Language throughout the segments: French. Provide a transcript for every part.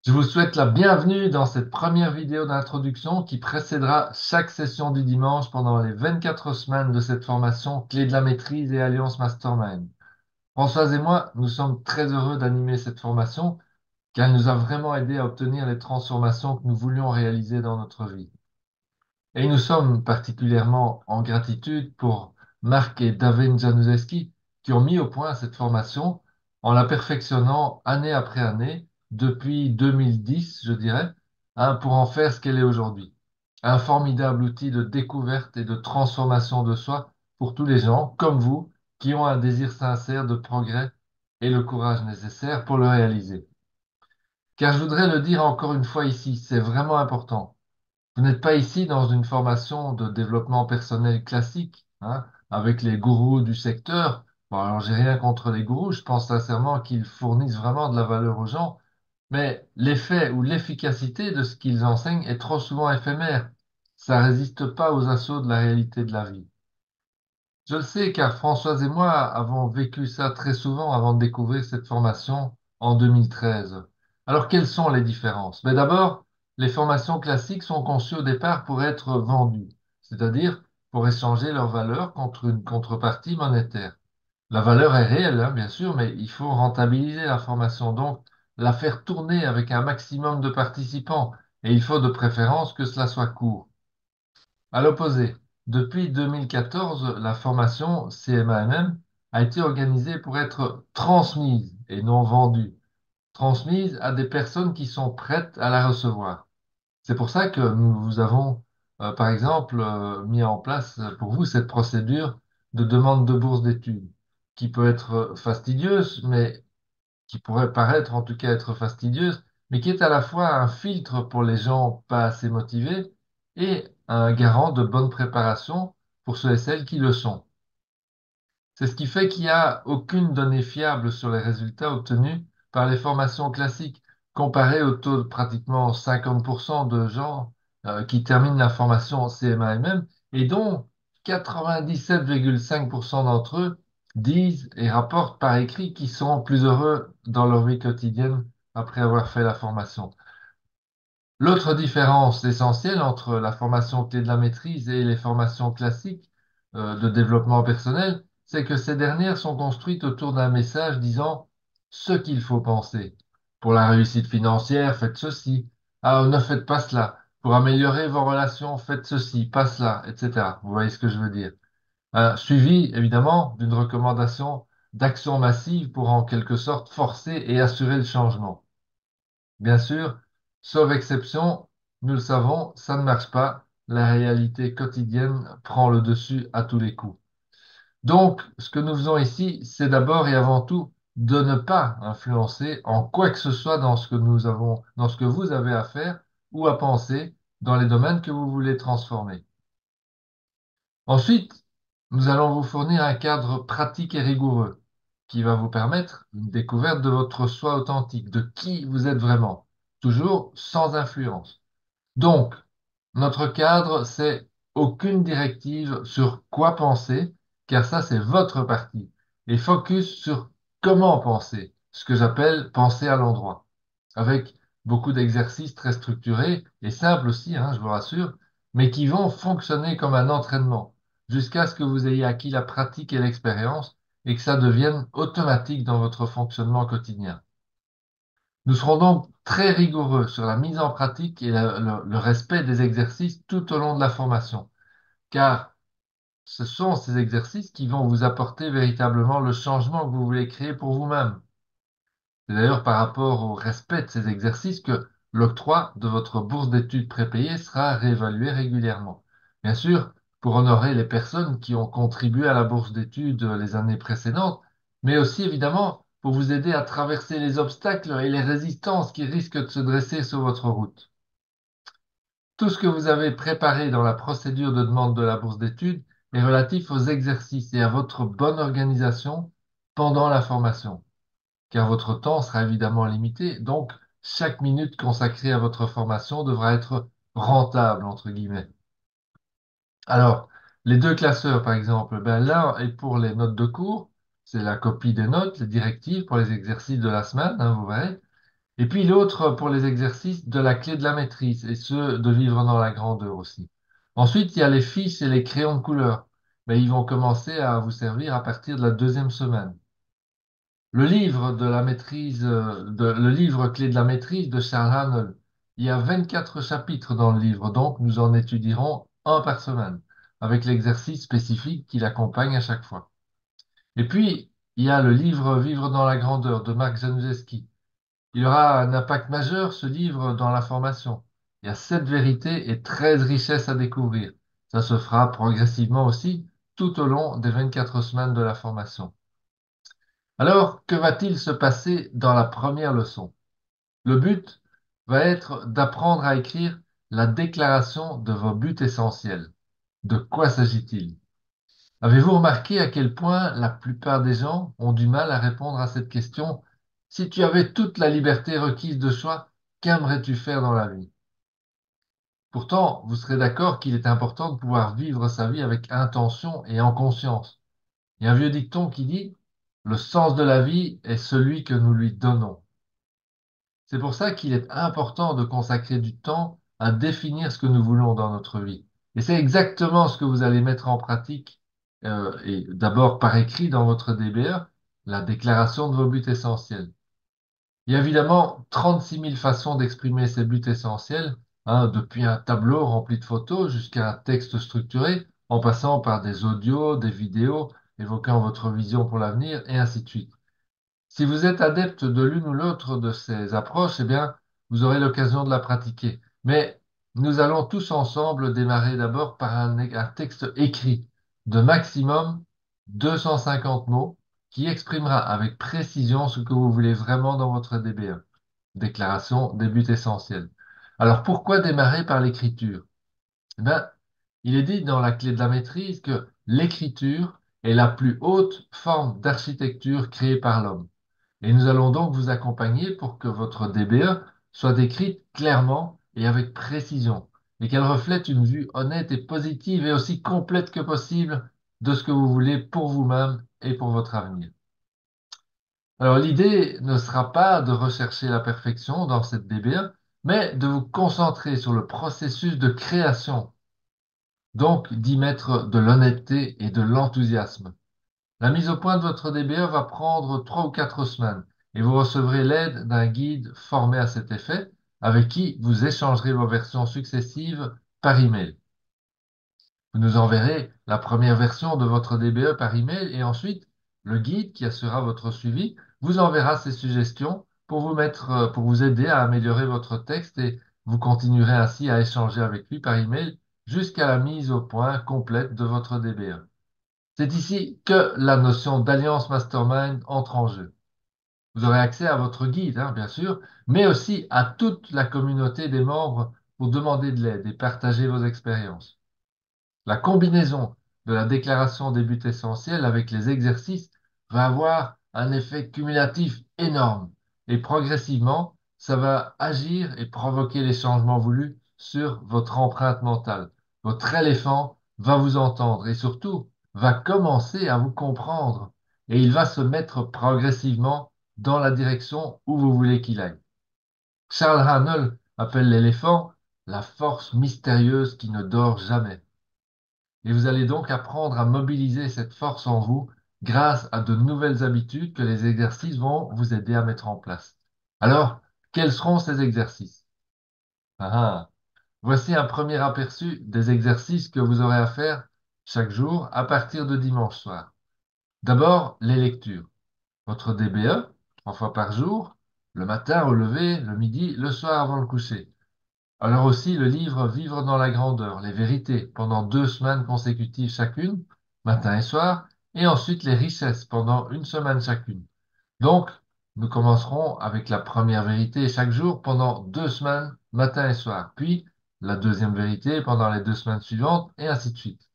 Je vous souhaite la bienvenue dans cette première vidéo d'introduction qui précédera chaque session du dimanche pendant les 24 semaines de cette formation Clé de la maîtrise et Alliance Mastermind. Françoise et moi, nous sommes très heureux d'animer cette formation car elle nous a vraiment aidé à obtenir les transformations que nous voulions réaliser dans notre vie. Et nous sommes particulièrement en gratitude pour Marc et David Januszewski qui ont mis au point cette formation en la perfectionnant année après année depuis 2010, je dirais, pour en faire ce qu'elle est aujourd'hui. Un formidable outil de découverte et de transformation de soi pour tous les gens, comme vous, qui ont un désir sincère de progrès et le courage nécessaire pour le réaliser. Car je voudrais le dire encore une fois ici, c'est vraiment important. Vous n'êtes pas ici dans une formation de développement personnel classique, hein, avec les gourous du secteur. Bon, alors j'ai rien contre les gourous, je pense sincèrement qu'ils fournissent vraiment de la valeur aux gens, mais l'effet ou l'efficacité de ce qu'ils enseignent est trop souvent éphémère. Ça résiste pas aux assauts de la réalité de la vie. Je le sais car Françoise et moi avons vécu ça très souvent avant de découvrir cette formation en 2013. Alors, quelles sont les différences? Mais d'abord, les formations classiques sont conçues au départ pour être vendues, c'est-à-dire pour échanger leur valeur contre une contrepartie monétaire. La valeur est réelle, hein, bien sûr, mais il faut rentabiliser la formation, donc la faire tourner avec un maximum de participants, et il faut de préférence que cela soit court. À l'opposé, depuis 2014, la formation CMAMM a été organisée pour être transmise et non vendue, transmise à des personnes qui sont prêtes à la recevoir. C'est pour ça que nous vous avons, par exemple, mis en place pour vous cette procédure de demande de bourse d'études, qui peut être fastidieuse, mais qui pourrait paraître en tout cas être fastidieuse, mais qui est à la fois un filtre pour les gens pas assez motivés et un garant de bonne préparation pour ceux et celles qui le sont. C'est ce qui fait qu'il n'y a aucune donnée fiable sur les résultats obtenus par les formations classiques, comparé au taux de pratiquement 50% de gens qui terminent la formation CMAMM et dont 97,5% d'entre eux disent et rapportent par écrit qu'ils seront plus heureux dans leur vie quotidienne après avoir fait la formation. L'autre différence essentielle entre la formation clé de la maîtrise et les formations classiques de développement personnel, c'est que ces dernières sont construites autour d'un message disant ce qu'il faut penser. Pour la réussite financière, faites ceci. Ah, ne faites pas cela. Pour améliorer vos relations, faites ceci, pas cela, etc. Vous voyez ce que je veux dire. Suivi, évidemment, d'une recommandation d'action massive pour en quelque sorte forcer et assurer le changement. Bien sûr, sauf exception, nous le savons, ça ne marche pas. La réalité quotidienne prend le dessus à tous les coups. Donc, ce que nous faisons ici, c'est d'abord et avant tout de ne pas influencer en quoi que ce soit dans ce que nous avons, dans ce que vous avez à faire ou à penser dans les domaines que vous voulez transformer. Ensuite, nous allons vous fournir un cadre pratique et rigoureux qui va vous permettre une découverte de votre soi authentique, de qui vous êtes vraiment, toujours sans influence. Donc, notre cadre, c'est aucune directive sur quoi penser, car ça, c'est votre partie, et focus sur comment penser, ce que j'appelle penser à l'endroit, avec beaucoup d'exercices très structurés et simples aussi, hein, je vous rassure, mais qui vont fonctionner comme un entraînement, jusqu'à ce que vous ayez acquis la pratique et l'expérience, et que ça devienne automatique dans votre fonctionnement quotidien. Nous serons donc très rigoureux sur la mise en pratique et le respect des exercices tout au long de la formation, car ce sont ces exercices qui vont vous apporter véritablement le changement que vous voulez créer pour vous-même. C'est d'ailleurs par rapport au respect de ces exercices que l'octroi de votre bourse d'études prépayée sera réévalué régulièrement. Bien sûr, pour honorer les personnes qui ont contribué à la bourse d'études les années précédentes, mais aussi évidemment pour vous aider à traverser les obstacles et les résistances qui risquent de se dresser sur votre route. Tout ce que vous avez préparé dans la procédure de demande de la bourse d'études est relatif aux exercices et à votre bonne organisation pendant la formation car votre temps sera évidemment limité, donc chaque minute consacrée à votre formation devra être rentable, entre guillemets. Alors, les deux classeurs, par exemple, ben l'un est pour les notes de cours, c'est la copie des notes, les directives pour les exercices de la semaine, hein, vous verrez, Et puis l'autre pour les exercices de la clé de la maîtrise, et ce, de vivre dans la grandeur aussi. Ensuite, il y a les fiches et les crayons de couleur. Mais ils vont commencer à vous servir à partir de la deuxième semaine. Le livre de la maîtrise, le livre clé de la maîtrise de Charles Haanel. Il y a 24 chapitres dans le livre, donc nous en étudierons un par semaine, avec l'exercice spécifique qui l'accompagne à chaque fois. Et puis, il y a le livre Vivre dans la grandeur de Mark Januszewski. Il aura un impact majeur, ce livre, dans la formation. Il y a 7 vérités et 13 richesses à découvrir. Ça se fera progressivement aussi tout au long des 24 semaines de la formation. Alors, que va-t-il se passer dans la première leçon? Le but va être d'apprendre à écrire la déclaration de vos buts essentiels. De quoi s'agit-il? Avez-vous remarqué à quel point la plupart des gens ont du mal à répondre à cette question? Si tu avais toute la liberté requise de choix, qu'aimerais-tu faire dans la vie? Pourtant, vous serez d'accord qu'il est important de pouvoir vivre sa vie avec intention et en conscience. Il y a un vieux dicton qui dit, le sens de la vie est celui que nous lui donnons. C'est pour ça qu'il est important de consacrer du temps à définir ce que nous voulons dans notre vie. Et c'est exactement ce que vous allez mettre en pratique, et d'abord par écrit dans votre DBE, la déclaration de vos buts essentiels. Il y a évidemment 36 000 façons d'exprimer ces buts essentiels, hein, depuis un tableau rempli de photos jusqu'à un texte structuré, en passant par des audios, des vidéos, évoquant votre vision pour l'avenir, et ainsi de suite. Si vous êtes adepte de l'une ou l'autre de ces approches, eh bien, vous aurez l'occasion de la pratiquer. Mais nous allons tous ensemble démarrer d'abord par un texte écrit de maximum 250 mots qui exprimera avec précision ce que vous voulez vraiment dans votre DBE, déclaration des buts essentiels. Alors pourquoi démarrer par l'écriture? Eh bien, il est dit dans la clé de la maîtrise que l'écriture est la plus haute forme d'architecture créée par l'homme. Et nous allons donc vous accompagner pour que votre DBE soit décrite clairement et avec précision, et qu'elle reflète une vue honnête et positive et aussi complète que possible de ce que vous voulez pour vous-même et pour votre avenir. Alors l'idée ne sera pas de rechercher la perfection dans cette DBE, mais de vous concentrer sur le processus de création, donc d'y mettre de l'honnêteté et de l'enthousiasme. La mise au point de votre DBE va prendre 3 ou 4 semaines et vous recevrez l'aide d'un guide formé à cet effet avec qui vous échangerez vos versions successives par email. Vous nous enverrez la première version de votre DBE par email et ensuite le guide qui assurera votre suivi vous enverra ses suggestions pour vous aider à améliorer votre texte et vous continuerez ainsi à échanger avec lui par email jusqu'à la mise au point complète de votre DBE. C'est ici que la notion d'alliance mastermind entre en jeu. Vous aurez accès à votre guide, hein, bien sûr, mais aussi à toute la communauté des membres pour demander de l'aide et partager vos expériences. La combinaison de la déclaration des buts essentiels avec les exercices va avoir un effet cumulatif énorme et progressivement, ça va agir et provoquer les changements voulus sur votre empreinte mentale. Votre éléphant va vous entendre et surtout va commencer à vous comprendre et il va se mettre progressivement dans la direction où vous voulez qu'il aille. Charles Haanel appelle l'éléphant la force mystérieuse qui ne dort jamais. Et vous allez donc apprendre à mobiliser cette force en vous grâce à de nouvelles habitudes que les exercices vont vous aider à mettre en place. Alors, quels seront ces exercices? Ah, ah. Voici un premier aperçu des exercices que vous aurez à faire chaque jour à partir de dimanche soir. D'abord, les lectures. Votre DBE, 3 fois par jour, le matin au lever, le midi, le soir avant le coucher. Alors aussi le livre Vivre dans la grandeur, les vérités, pendant 2 semaines consécutives chacune, matin et soir, et ensuite les richesses pendant une semaine chacune. Donc, nous commencerons avec la première vérité chaque jour pendant 2 semaines, matin et soir, puis la deuxième vérité pendant les 2 semaines suivantes, et ainsi de suite.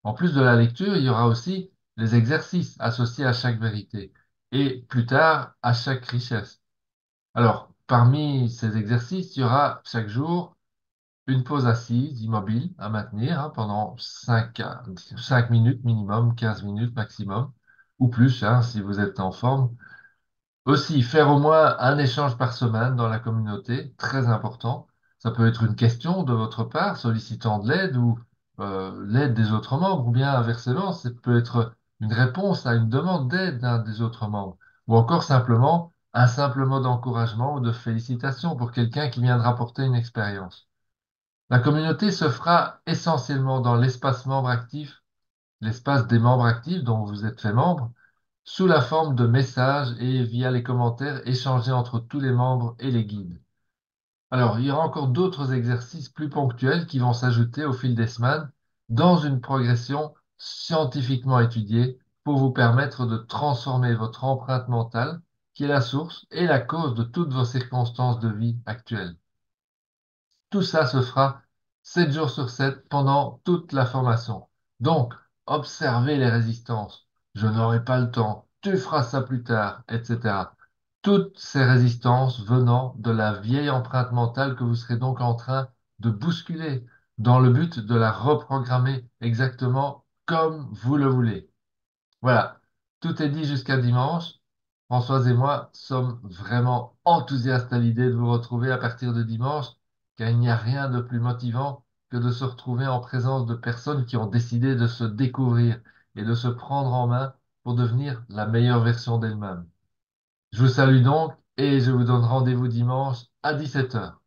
En plus de la lecture, il y aura aussi les exercices associés à chaque vérité, et plus tard à chaque richesse. Alors, parmi ces exercices, il y aura chaque jour une pause assise, immobile, à maintenir hein, pendant 5 minutes minimum, 15 minutes maximum, ou plus hein, si vous êtes en forme. Aussi, faire au moins un échange par semaine dans la communauté, très important. Ça peut être une question de votre part, sollicitant de l'aide ou l'aide des autres membres, ou bien inversement, ça peut être une réponse à une demande d'aide d'un des autres membres, ou encore simplement un simple mot d'encouragement ou de félicitation pour quelqu'un qui vient de rapporter une expérience. La communauté se fera essentiellement dans l'espace membre actif, l'espace des membres actifs dont vous êtes fait membre, sous la forme de messages et via les commentaires échangés entre tous les membres et les guides. Alors, il y aura encore d'autres exercices plus ponctuels qui vont s'ajouter au fil des semaines dans une progression scientifiquement étudiée pour vous permettre de transformer votre empreinte mentale, qui est la source et la cause de toutes vos circonstances de vie actuelles. Tout ça se fera 7 jours sur 7 pendant toute la formation. Donc, observez les résistances. Je n'aurai pas le temps. Tu feras ça plus tard, etc. Toutes ces résistances venant de la vieille empreinte mentale que vous serez donc en train de bousculer dans le but de la reprogrammer exactement comme vous le voulez. Voilà, tout est dit jusqu'à dimanche. Françoise et moi sommes vraiment enthousiastes à l'idée de vous retrouver à partir de dimanche, car il n'y a rien de plus motivant que de se retrouver en présence de personnes qui ont décidé de se découvrir et de se prendre en main pour devenir la meilleure version d'elles-mêmes. Je vous salue donc et je vous donne rendez-vous dimanche à 17 heures.